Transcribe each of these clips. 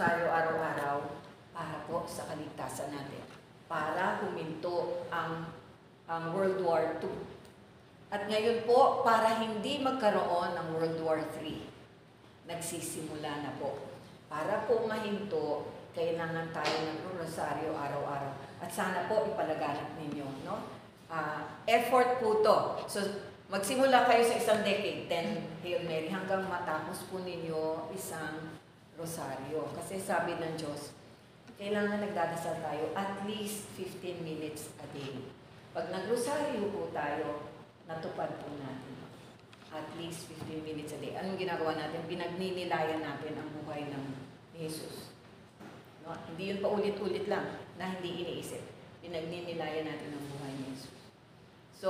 rosaryo araw-araw para po sa kaligtasan natin. Para huminto ang World War II. At ngayon po, para hindi magkaroon ng World War III, nagsisimula na po. Para po mahinto, kailangan tayo ng rosaryo araw-araw. At sana po ipalaganap ninyo, no? Effort po to. So, magsimula kayo sa isang decade, 10 Hail Mary, hanggang matapos po ninyo isang rosaryo. Kasi sabi ng Diyos, kailangan nagdadasal tayo at least 15 minutes a day. Pag nagrosaryo po tayo, natupad po natin. At least 15 minutes a day. Anong ginagawa natin? Pinagninilayan natin ang buhay ng Jesus. No? Hindi yun paulit-ulit lang na hindi iniisip. Pinagninilayan natin ang buhay ni Jesus. So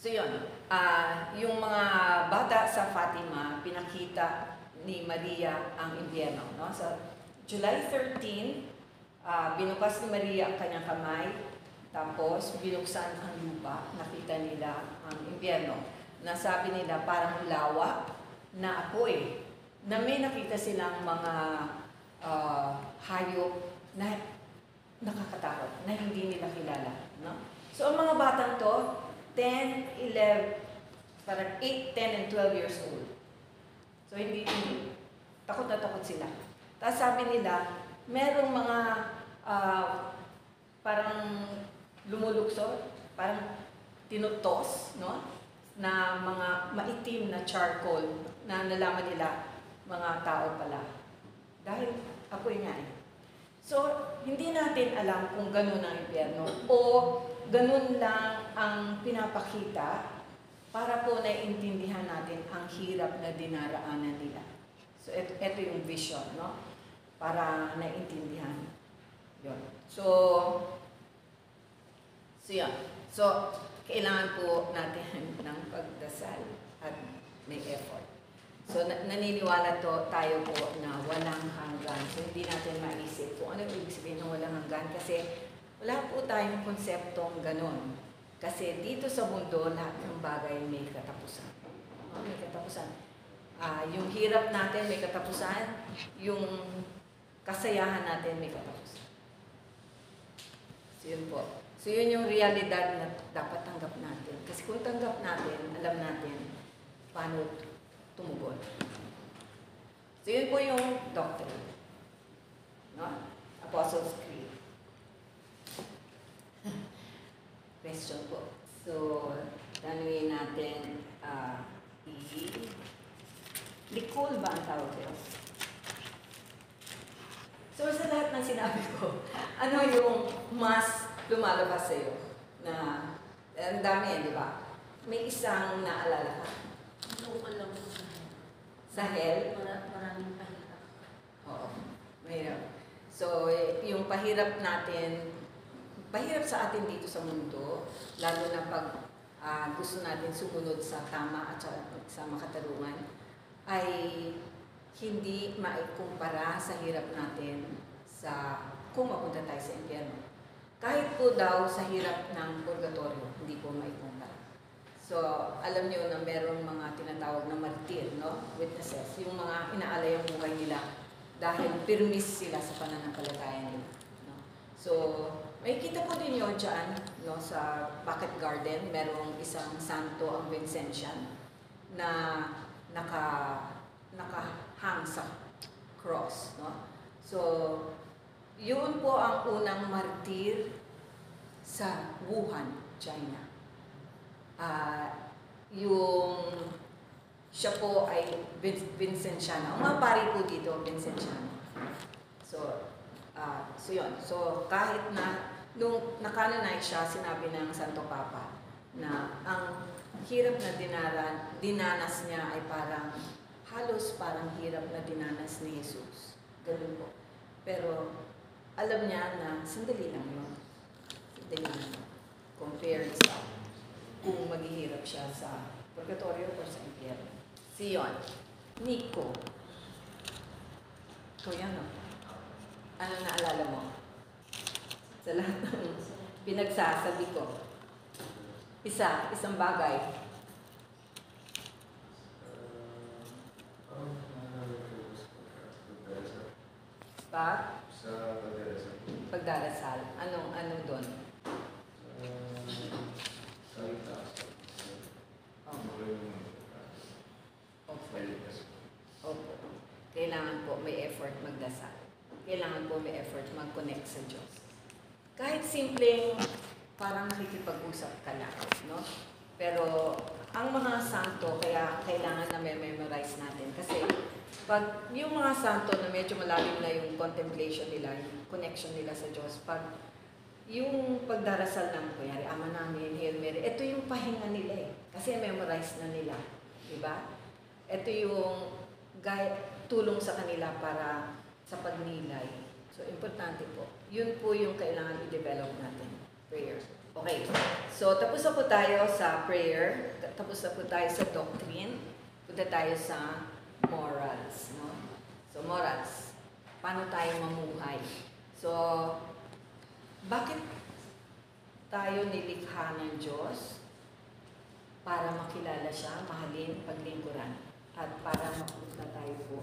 yun. Yung mga bata sa Fatima, pinakita ni Maria ang impyerno. No? Sa July 13, binukas ni Maria ang kanyang kamay. Tapos, binuksan ang lupa, nakita nila ang impyerno. Nasabi nila parang lawa na apoy. Na may nakita silang mga hayop na nakakatakot, na hindi nila kilala. No? So, ang mga batang to, 10, 11, parang 8, 10, and 12 years old. So, hindi takot na takot sila. Tapos sabi nila, merong mga parang lumuluksod, parang tinutos, no? Na mga maitim na charcoal na nalaman nila mga tao pala. Dahil apoy nga eh. So, hindi natin alam kung ganun ang impyerno o ganun lang ang pinapakita para po naiintindihan natin ang hirap na dinaraanan nila. So, ito yung vision, no? Para naiintindihan. Yun. So, yan. So, kailangan po natin ng pagdasal at may effort. So, naniniwala tayo po na walang hanggan. So, hindi natin maisip kung ano ibig sabihin ng walang hanggan kasi wala po tayong konseptong ganon. Kasi dito sa mundo, lahat ng bagay may katapusan. May katapusan. Yung hirap natin may katapusan, yung kasayahan natin may katapusan. So, yun po. So, yun yung realidad na dapat tanggap natin. Kasi kung tanggap natin, alam natin paano tumugon. So, yun po yung doctrine. No? Apostles' Creed. Question po. So, tanungin natin, likol ba ang tawag ko? So, sa lahat ng sinabi ko, ano yung mas lumalabas sa'yo na ang dami yan, di ba? May isang naalala ka? Oo, alam ko sa hell. Maraming pahirap. Oo, mahirap. So, yung pahirap natin, pahirap sa atin dito sa mundo, lalo na pag gusto natin sumunod sa tama at sa makatarungan, ay hindi maikumpara sa hirap natin sa kung mapunta tayo sa impyerno. Kahit po daw sa hirap ng purgatorio, hindi po maikumpara. So, alam niyo na merong mga tinatawag na martir, no? Witnesses, yung mga inaalay ang buhay nila dahil pirmis sila sa pananampalataya nila. No? So, may kita po din yun dyan, no? Sa Bucket Garden, merong isang santo ang Vincentian na nakahang sa cross. No? So, yun po ang unang martir sa Wuhan, China. Siya po ay Vincentiano. Ang mga pari po dito, Vincentiano. So yun. So, kahit na nung nakanonay siya, sinabi ng Santo Papa na ang hirap na dinanas niya ay halos parang hirap na dinanas ni Jesus. Ganun po. Pero, alam niya na sandali lang yun. Sandali lang. Compare sa kung maghihirap siya sa purgatorio o sa impyerno. Yon. Nico. Ikaw yan, no? Ano naalala mo? Sa lahat ng pinagsasabi ko. Isang bagay. Sa pagdarasal. pagdarasal. Ano doon? Sa itaas. Opo. Opo. Maligtas. Opo. Kailangan po may effort magdasal. Kailangan po may effort mag-connect sa Diyos. Kahit simpleng parang nakikipag-usap ka lang, no? Pero ang mga santo, kaya kailangan na memorize natin. Kasi pag yung mga santo na medyo malalim na yung contemplation nila, yung connection nila sa Diyos, pag yung pagdarasal ng, kunyari, Ama namin, Hail Mary, ito yung pahinga nila eh. Kasi memorize na nila. Diba? Ito yung tulong sa kanila para sa pagnilay. So, importante po. Yun po yung kailangan i-develop natin. Prayer. Okay. So, tapos na po tayo sa prayer. Tapos na po tayo sa doctrine. Punta tayo sa morals. No? So, morals. Paano tayo mamuhay? So, bakit tayo nilikha ng Diyos? Para makilala siya, mahalin, paglingkuran. At para mapunta tayo po